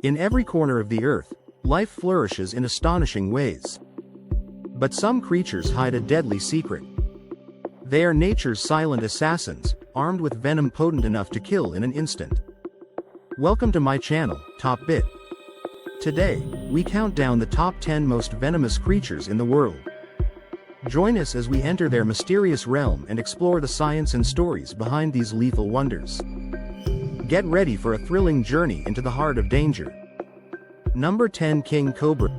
In every corner of the earth, life flourishes in astonishing ways. But some creatures hide a deadly secret. They are nature's silent assassins, armed with venom potent enough to kill in an instant. Welcome to my channel, Top Bit. Today, we count down the top 10 most venomous creatures in the world. Join us as we enter their mysterious realm and explore the science and stories behind these lethal wonders. Get ready for a thrilling journey into the heart of danger. Number 10. King Cobra.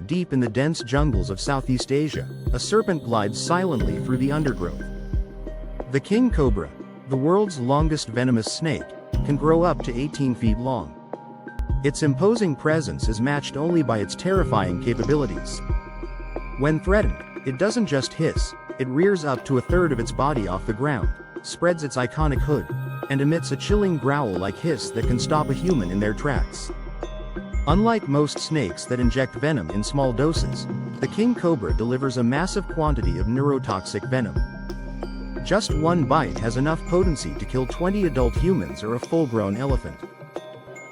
Deep in the dense jungles of Southeast Asia, a serpent glides silently through the undergrowth. The king cobra, the world's longest venomous snake, can grow up to 18 feet long. Its imposing presence is matched only by its terrifying capabilities. When threatened, it doesn't just hiss, it rears up to a third of its body off the ground, spreads its iconic hood, and emits a chilling growl-like hiss that can stop a human in their tracks. Unlike most snakes that inject venom in small doses, the king cobra delivers a massive quantity of neurotoxic venom. Just one bite has enough potency to kill 20 adult humans or a full-grown elephant.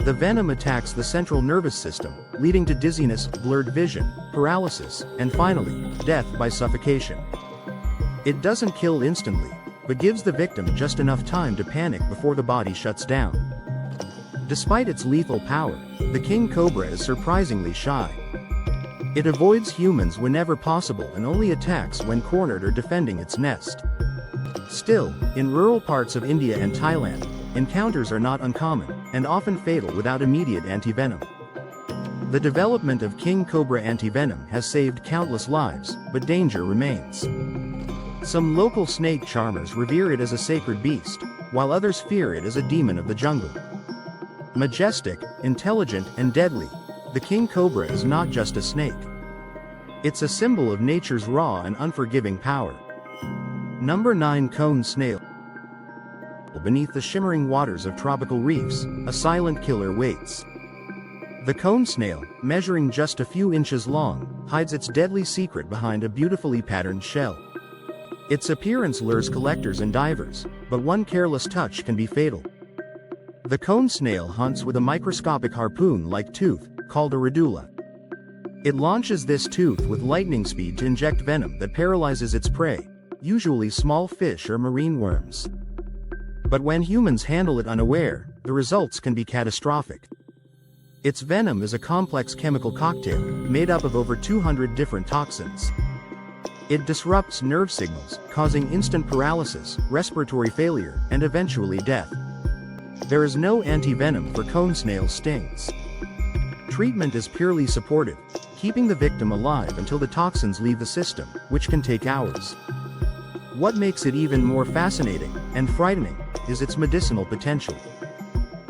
The venom attacks the central nervous system, leading to dizziness, blurred vision, paralysis, and finally, death by suffocation. It doesn't kill instantly, but gives the victim just enough time to panic before the body shuts down. Despite its lethal power, the king cobra is surprisingly shy. It avoids humans whenever possible and only attacks when cornered or defending its nest. Still, in rural parts of India and Thailand, encounters are not uncommon, and often fatal without immediate antivenom. The development of king cobra antivenom has saved countless lives, but danger remains. Some local snake charmers revere it as a sacred beast, while others fear it as a demon of the jungle. Majestic, intelligent, and deadly, the king cobra is not just a snake. It's a symbol of nature's raw and unforgiving power. Number 9. Cone snail. Beneath the shimmering waters of tropical reefs, a silent killer waits. The cone snail, measuring just a few inches long, hides its deadly secret behind a beautifully patterned shell. Its appearance lures collectors and divers, but one careless touch can be fatal. The cone snail hunts with a microscopic harpoon-like tooth, called a radula. It launches this tooth with lightning speed to inject venom that paralyzes its prey, usually small fish or marine worms. But when humans handle it unaware, the results can be catastrophic. Its venom is a complex chemical cocktail, made up of over 200 different toxins. It disrupts nerve signals, causing instant paralysis, respiratory failure, and eventually death. There is no antivenom for cone snail stings. Treatment is purely supportive, keeping the victim alive until the toxins leave the system, which can take hours. What makes it even more fascinating and frightening is its medicinal potential.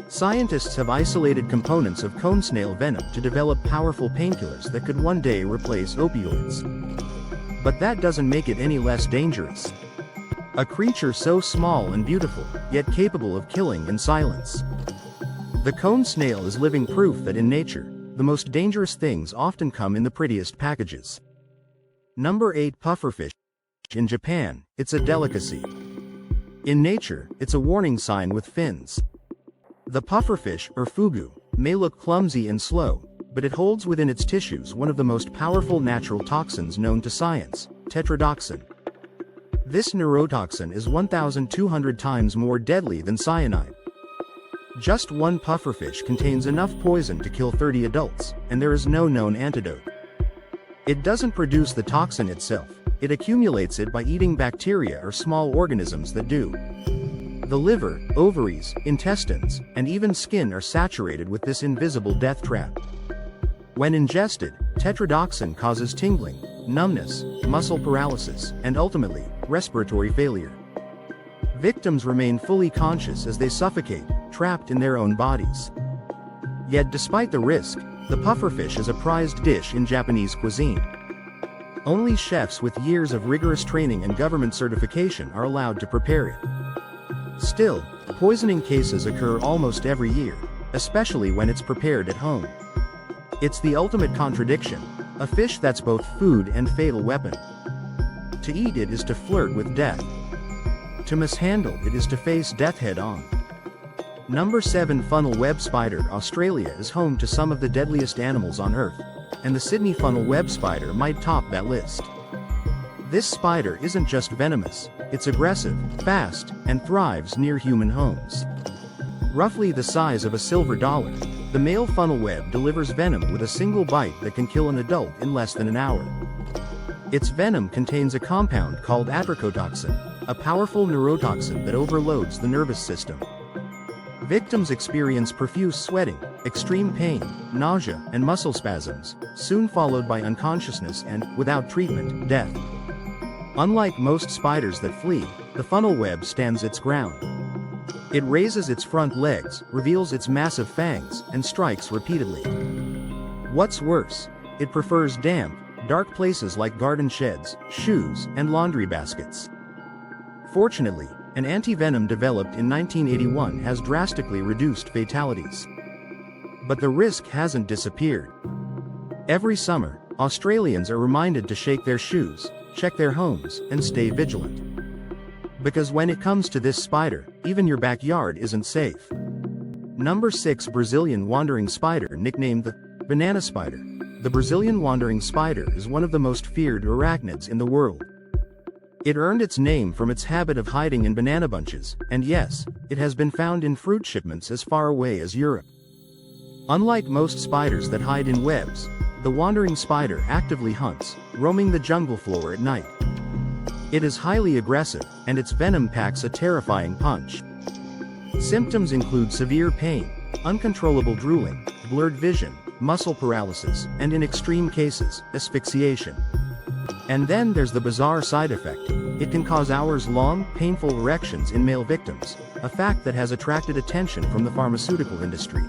Scientists have isolated components of cone snail venom to develop powerful painkillers that could one day replace opioids. But that doesn't make it any less dangerous. A creature so small and beautiful, yet capable of killing in silence. The cone snail is living proof that in nature, the most dangerous things often come in the prettiest packages. Number 8. Pufferfish. In Japan, it's a delicacy. In nature, it's a warning sign with fins. The pufferfish, or fugu, may look clumsy and slow, but it holds within its tissues one of the most powerful natural toxins known to science, tetrodotoxin. This neurotoxin is 1,200 times more deadly than cyanide. Just one pufferfish contains enough poison to kill 30 adults, and there is no known antidote. It doesn't produce the toxin itself, it accumulates it by eating bacteria or small organisms that do. The liver, ovaries, intestines, and even skin are saturated with this invisible death trap. When ingested, tetrodotoxin causes tingling, numbness, muscle paralysis, and ultimately, respiratory failure. Victims remain fully conscious as they suffocate, trapped in their own bodies. Yet despite the risk, the pufferfish is a prized dish in Japanese cuisine. Only chefs with years of rigorous training and government certification are allowed to prepare it. Still, poisoning cases occur almost every year, especially when it's prepared at home. It's the ultimate contradiction, a fish that's both food and fatal weapon. To eat it is to flirt with death. To mishandle it is to face death head-on. Number 7. Funnel web spider. Australia is home to some of the deadliest animals on Earth, and the Sydney funnel web spider might top that list. This spider isn't just venomous, it's aggressive, fast, and thrives near human homes. Roughly the size of a silver dollar, the male funnel web delivers venom with a single bite that can kill an adult in less than an hour. Its venom contains a compound called atracotoxin, a powerful neurotoxin that overloads the nervous system. Victims experience profuse sweating, extreme pain, nausea, and muscle spasms, soon followed by unconsciousness and, without treatment, death. Unlike most spiders that flee, the funnel web stands its ground. It raises its front legs, reveals its massive fangs, and strikes repeatedly. What's worse, it prefers damp, dark places like garden sheds, shoes, and laundry baskets. Fortunately, an anti-venom developed in 1981 has drastically reduced fatalities. But the risk hasn't disappeared. Every summer, Australians are reminded to shake their shoes, check their homes, and stay vigilant. Because when it comes to this spider, even your backyard isn't safe. Number 6. Brazilian wandering spider. Nicknamed the banana spider, the Brazilian wandering spider is one of the most feared arachnids in the world. It earned its name from its habit of hiding in banana bunches, and yes, it has been found in fruit shipments as far away as Europe. Unlike most spiders that hide in webs, the wandering spider actively hunts, roaming the jungle floor at night. It is highly aggressive, and its venom packs a terrifying punch. Symptoms include severe pain, uncontrollable drooling, blurred vision, muscle paralysis, and in extreme cases, asphyxiation. And then there's the bizarre side effect. It can cause hours-long, painful erections in male victims, a fact that has attracted attention from the pharmaceutical industry.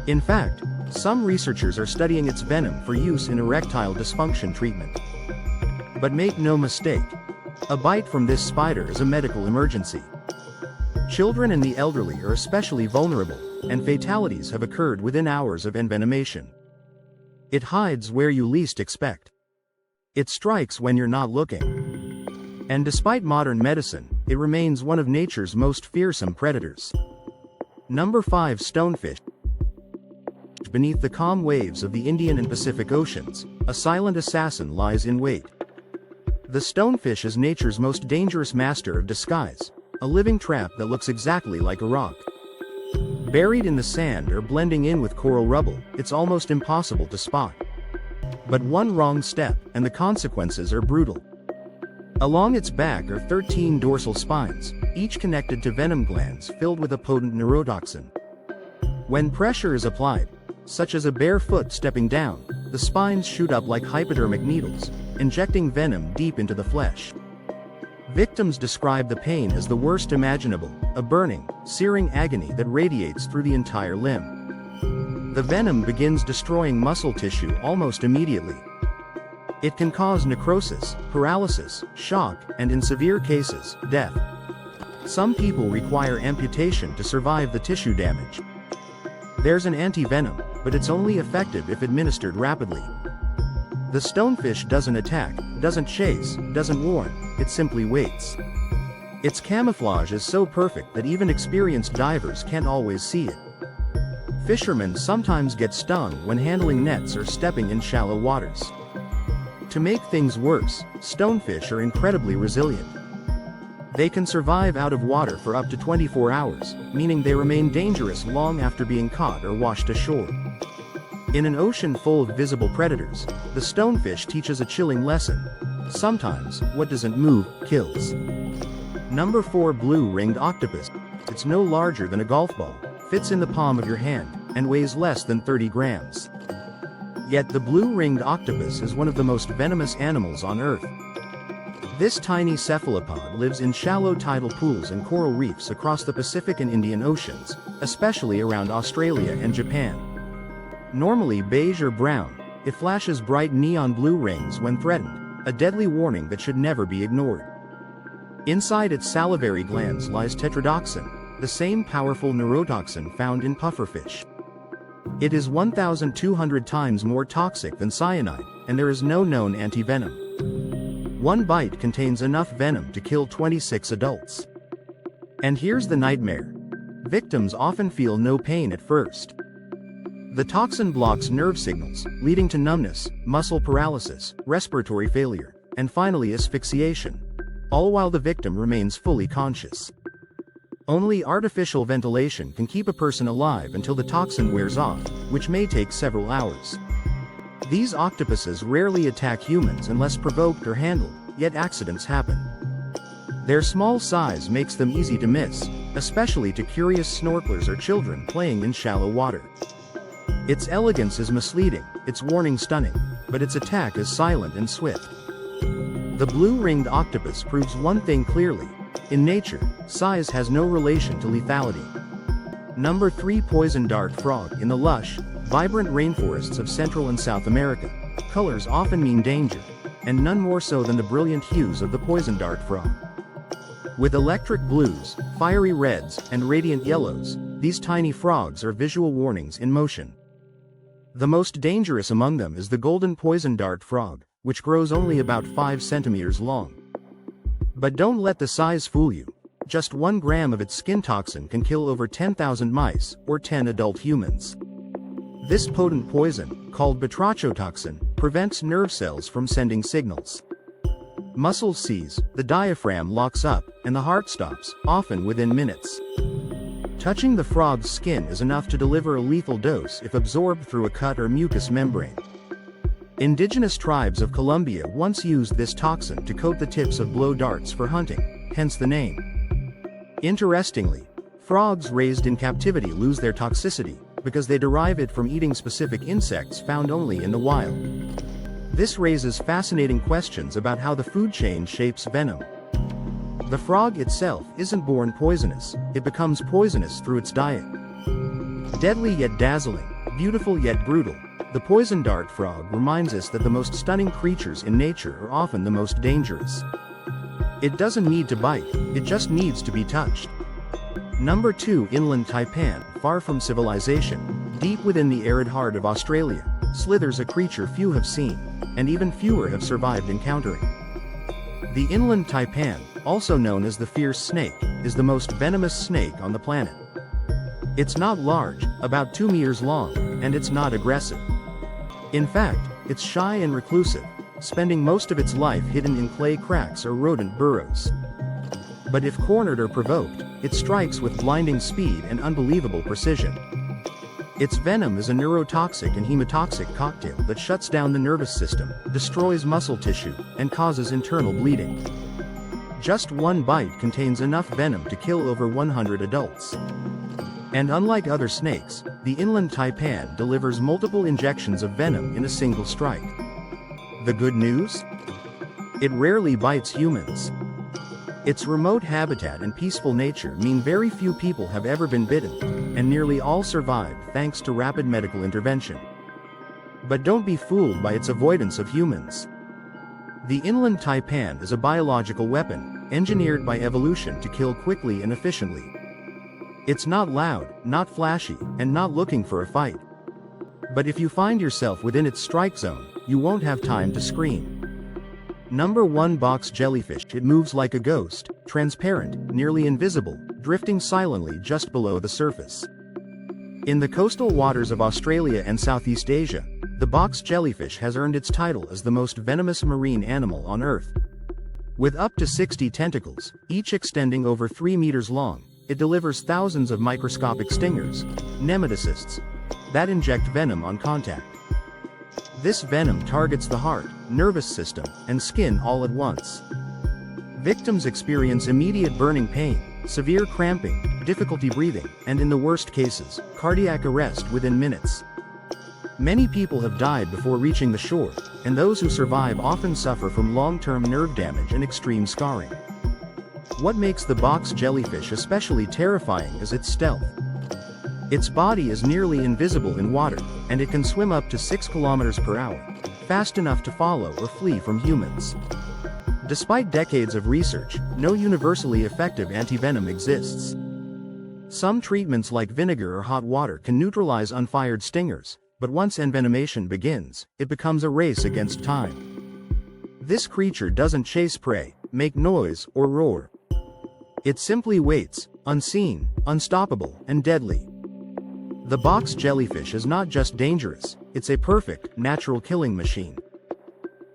In fact, some researchers are studying its venom for use in erectile dysfunction treatment. But make no mistake, a bite from this spider is a medical emergency. Children and the elderly are especially vulnerable, and fatalities have occurred within hours of envenomation. It hides where you least expect. It strikes when you're not looking. And despite modern medicine, it remains one of nature's most fearsome predators. Number 5. Stonefish. Beneath the calm waves of the Indian and Pacific Oceans, a silent assassin lies in wait. The stonefish is nature's most dangerous master of disguise, a living trap that looks exactly like a rock. Buried in the sand or blending in with coral rubble, it's almost impossible to spot. But one wrong step, and the consequences are brutal. Along its back are 13 dorsal spines, each connected to venom glands filled with a potent neurotoxin. When pressure is applied, such as a bare foot stepping down, the spines shoot up like hypodermic needles, injecting venom deep into the flesh. Victims describe the pain as the worst imaginable, a burning, searing agony that radiates through the entire limb. The venom begins destroying muscle tissue almost immediately. It can cause necrosis, paralysis, shock, and in severe cases, death. Some people require amputation to survive the tissue damage. There's an anti-venom, but it's only effective if administered rapidly. The stonefish doesn't attack, doesn't chase, doesn't warn, it simply waits. Its camouflage is so perfect that even experienced divers can't always see it. Fishermen sometimes get stung when handling nets or stepping in shallow waters. To make things worse, stonefish are incredibly resilient. They can survive out of water for up to 24 hours, meaning they remain dangerous long after being caught or washed ashore. In an ocean full of visible predators, the stonefish teaches a chilling lesson. Sometimes, what doesn't move, kills. Number 4. Blue-ringed octopus. It's no larger than a golf ball, fits in the palm of your hand, and weighs less than 30 grams. Yet the blue-ringed octopus is one of the most venomous animals on Earth. This tiny cephalopod lives in shallow tidal pools and coral reefs across the Pacific and Indian Oceans, especially around Australia and Japan. Normally beige or brown, it flashes bright neon blue rings when threatened, a deadly warning that should never be ignored. Inside its salivary glands lies tetrodotoxin, the same powerful neurotoxin found in pufferfish. It is 1,200 times more toxic than cyanide, and there is no known antivenom. One bite contains enough venom to kill 26 adults. And here's the nightmare. Victims often feel no pain at first. The toxin blocks nerve signals, leading to numbness, muscle paralysis, respiratory failure, and finally asphyxiation, all while the victim remains fully conscious. Only artificial ventilation can keep a person alive until the toxin wears off, which may take several hours. These octopuses rarely attack humans unless provoked or handled, yet accidents happen. Their small size makes them easy to miss, especially to curious snorkelers or children playing in shallow water. Its elegance is misleading, its warning stunning, but its attack is silent and swift. The blue-ringed octopus proves one thing clearly: in nature, size has no relation to lethality. Number 3. Poison dart frog. In the lush, vibrant rainforests of Central and South America, colors often mean danger, and none more so than the brilliant hues of the poison dart frog. With electric blues, fiery reds, and radiant yellows, these tiny frogs are visual warnings in motion. The most dangerous among them is the golden poison dart frog, which grows only about 5 centimeters long. But don't let the size fool you. Just 1 gram of its skin toxin can kill over 10,000 mice, or 10 adult humans. This potent poison, called batrachotoxin, prevents nerve cells from sending signals. Muscles seize, the diaphragm locks up, and the heart stops, often within minutes. Touching the frog's skin is enough to deliver a lethal dose if absorbed through a cut or mucous membrane. Indigenous tribes of Colombia once used this toxin to coat the tips of blow darts for hunting, hence the name. Interestingly, frogs raised in captivity lose their toxicity because they derive it from eating specific insects found only in the wild. This raises fascinating questions about how the food chain shapes venom. The frog itself isn't born poisonous, it becomes poisonous through its diet. Deadly yet dazzling, beautiful yet brutal, the poison dart frog reminds us that the most stunning creatures in nature are often the most dangerous. It doesn't need to bite, it just needs to be touched. Number 2. Inland Taipan. Far from civilization, deep within the arid heart of Australia, slithers a creature few have seen, and even fewer have survived encountering. The inland taipan, also known as the fierce snake, is the most venomous snake on the planet. It's not large, about 2 meters long, and it's not aggressive. In fact, it's shy and reclusive, spending most of its life hidden in clay cracks or rodent burrows. But if cornered or provoked, it strikes with blinding speed and unbelievable precision. Its venom is a neurotoxic and hemotoxic cocktail that shuts down the nervous system, destroys muscle tissue, and causes internal bleeding. Just 1 bite contains enough venom to kill over 100 adults. And unlike other snakes, the inland taipan delivers multiple injections of venom in a single strike. The good news? It rarely bites humans. Its remote habitat and peaceful nature mean very few people have ever been bitten, and nearly all survived thanks to rapid medical intervention. But don't be fooled by its avoidance of humans. The inland taipan is a biological weapon, engineered by evolution to kill quickly and efficiently. It's not loud, not flashy, and not looking for a fight. But if you find yourself within its strike zone, you won't have time to scream. Number 1. Box jellyfish. It moves like a ghost, transparent, nearly invisible, drifting silently just below the surface. In the coastal waters of Australia and Southeast Asia, the box jellyfish has earned its title as the most venomous marine animal on Earth. With up to 60 tentacles, each extending over 3 meters long, it delivers thousands of microscopic stingers, nematocysts, that inject venom on contact. This venom targets the heart, nervous system, and skin all at once. Victims experience immediate burning pain, severe cramping, difficulty breathing, and in the worst cases, cardiac arrest within minutes. Many people have died before reaching the shore, and those who survive often suffer from long-term nerve damage and extreme scarring. What makes the box jellyfish especially terrifying is its stealth. Its body is nearly invisible in water, and it can swim up to 6 kilometers per hour, fast enough to follow or flee from humans. Despite decades of research, no universally effective antivenom exists. Some treatments like vinegar or hot water can neutralize unfired stingers, but once envenomation begins, it becomes a race against time. This creature doesn't chase prey, make noise, or roar. It simply waits, unseen, unstoppable, and deadly. The box jellyfish is not just dangerous, it's a perfect, natural killing machine.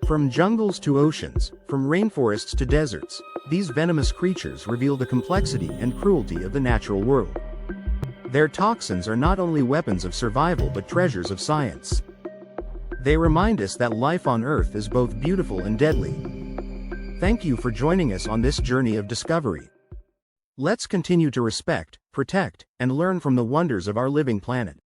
From jungles to oceans, from rainforests to deserts, these venomous creatures reveal the complexity and cruelty of the natural world. Their toxins are not only weapons of survival but treasures of science. They remind us that life on Earth is both beautiful and deadly. Thank you for joining us on this journey of discovery. Let's continue to respect, protect, and learn from the wonders of our living planet.